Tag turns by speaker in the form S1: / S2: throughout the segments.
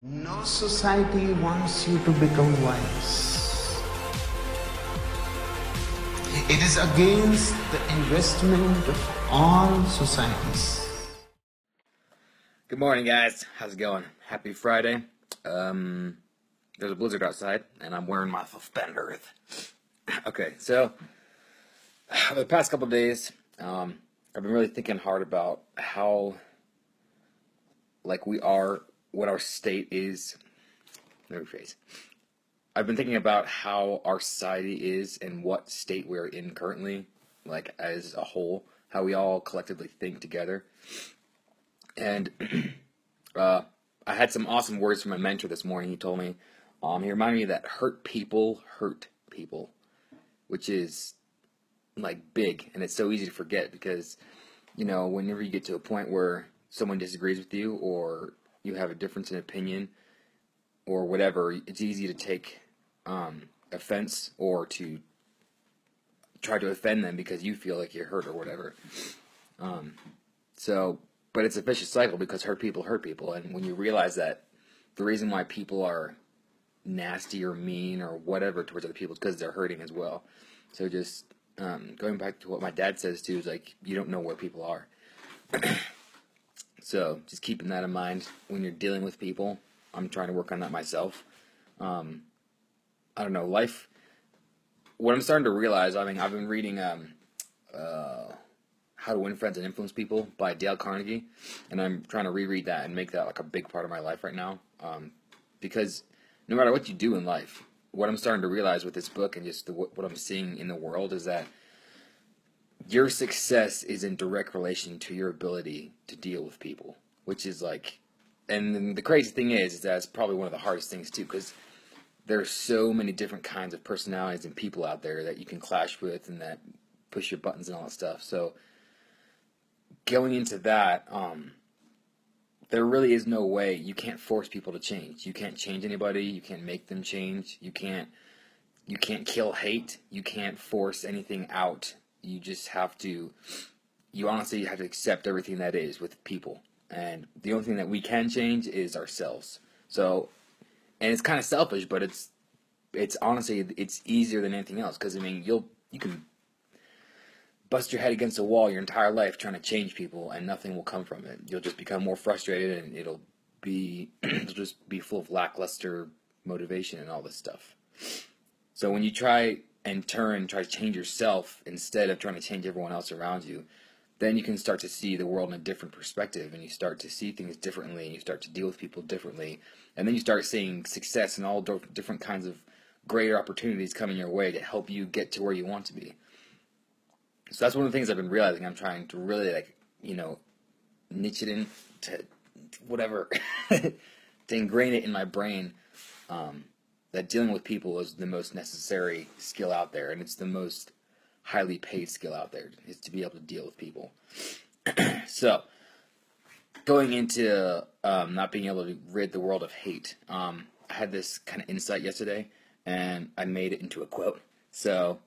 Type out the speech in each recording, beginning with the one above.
S1: No society wants you to become wise. It is against the investment of all societies.
S2: Good morning, guys. How's it going? Happy Friday. There's a blizzard outside, and I'm wearing my suspenders. Okay, so the past couple of days, I've been really thinking hard about how, we are, what our state is. Let me rephrase. I've been thinking about how our society is and what state we're in currently, like as a whole, how we all collectively think together. And I had some awesome words from my mentor this morning. He told me, he reminded me that hurt people, which is like big, and it's so easy to forget because, whenever you get to a point where someone disagrees with you or you have a difference in opinion or whatever, it's easy to take offense or to try to offend them because you feel like you're hurt or whatever. But it's a vicious cycle because hurt people, and when you realize that the reason why people are nasty or mean or whatever towards other people is because they're hurting as well. So just going back to what my dad says too is like, you don't know where people are. So just keeping that in mind when you're dealing with people. I'm trying to work on that myself. I don't know, life. What I'm starting to realize, I've been reading How to Win Friends and Influence People by Dale Carnegie, and I'm trying to reread that and make that like a big part of my life right now. Because no matter what you do in life, what I'm starting to realize with this book and just what I'm seeing in the world is that your success is in direct relation to your ability to deal with people, which is like, and then the crazy thing is that it's probably one of the hardest things too, because there's so many different kinds of personalities and people out there that you can clash with and that push your buttons and all that stuff. So going into that, there really is no way. You can't force people to change. You can't change anybody. You can't make them change. You can't kill hate. You can't force anything out. You just have to, you honestly have to accept everything that is with people. And the only thing that we can change is ourselves. So, and it's kind of selfish, but it's honestly, it's easier than anything else. Because, you can bust your head against a wall your entire life trying to change people and nothing will come from it. You'll just become more frustrated and it'll just be full of lackluster motivation and all this stuff. So when you try to change yourself instead of trying to change everyone else around you, then you can start to see the world in a different perspective and you start to see things differently and you start to deal with people differently. And then you start seeing success and all different kinds of greater opportunities coming your way to help you get to where you want to be. So that's one of the things I've been realizing. I'm trying to really, niche it in to whatever, to ingrain it in my brain, that dealing with people is the most necessary skill out there, and it's the most highly paid skill out there, is to be able to deal with people. So, going into not being able to rid the world of hate, I had this kind of insight yesterday, and I made it into a quote. So,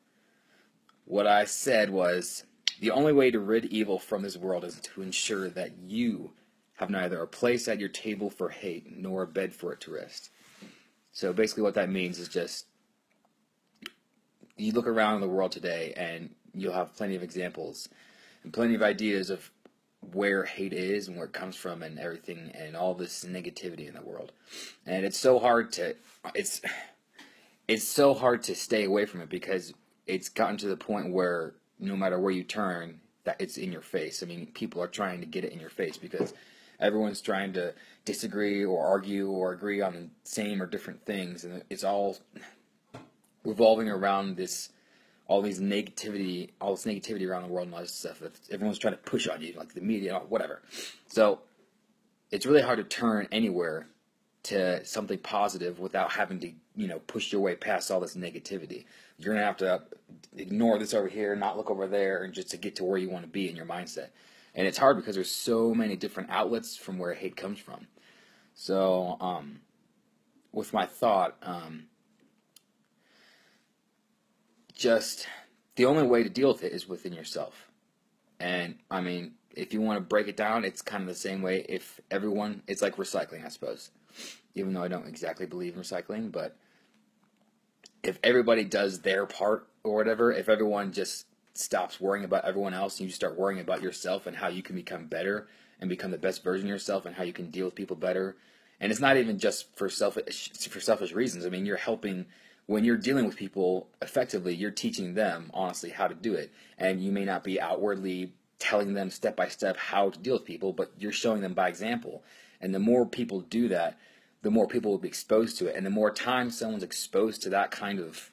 S2: what I said was, the only way to rid evil from this world is to ensure that you have neither a place at your table for hate nor a bed for it to rest. So basically what that means is just, you look around the world today and you'll have plenty of examples and plenty of ideas of where hate is and where it comes from and everything and all this negativity in the world. And it's so hard to stay away from it because it's gotten to the point where no matter where you turn, that it's in your face. People are trying to get it in your face because everyone's trying to disagree or argue or agree on the same or different things, and it's all revolving around all this negativity around the world and all this stuff that everyone's trying to push on you, like the media, or whatever. So it's really hard to turn anywhere to something positive without having to, push your way past all this negativity. You're going to have to ignore this over here, not look over there, and just to get to where you want to be in your mindset. And it's hard because there's so many different outlets from where hate comes from. So, with my thought, just the only way to deal with it is within yourself. And, if you want to break it down, it's kind of the same way. It's like recycling, I suppose. even though I don't exactly believe in recycling. But if everybody does their part or whatever, if everyone just stops worrying about everyone else and you start worrying about yourself and how you can become better and become the best version of yourself and how you can deal with people better. And it's not even just for selfish reasons. I mean, you're helping when you're dealing with people effectively, you're teaching them honestly how to do it. And you may not be outwardly telling them step by step how to deal with people, but you're showing them by example. And the more people do that, the more people will be exposed to it. And the more time someone's exposed to that kind of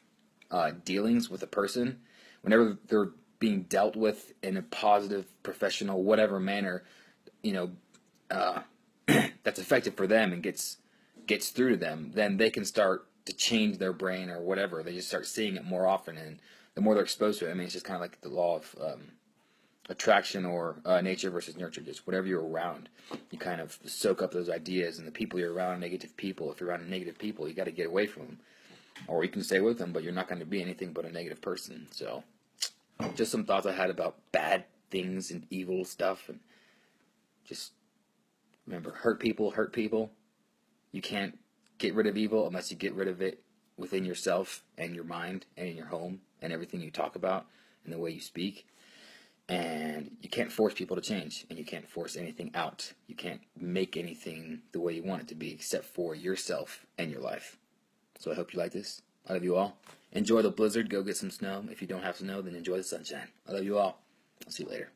S2: dealings with a person, whenever they're being dealt with in a positive, professional, whatever manner, that's effective for them and gets through to them, then they can start to change their brain or whatever. They just start seeing it more often, and the more they're exposed to it. I mean, it's just kind of like the law of attraction or nature versus nurture. Just whatever you're around, you kind of soak up those ideas, and the people you're around, negative people. If you're around negative people, you got to get away from them, or you can stay with them, but you're not going to be anything but a negative person. So, just some thoughts I had about bad things and evil stuff, and just remember, hurt people hurt people. You can't get rid of evil unless you get rid of it within yourself and your mind and in your home and everything you talk about and the way you speak. And you can't force people to change, and you can't force anything out. You can't make anything the way you want it to be except for yourself and your life. So I hope you like this. I love you all. Enjoy the blizzard. Go get some snow. If you don't have snow, then enjoy the sunshine. I love you all. I'll see you later.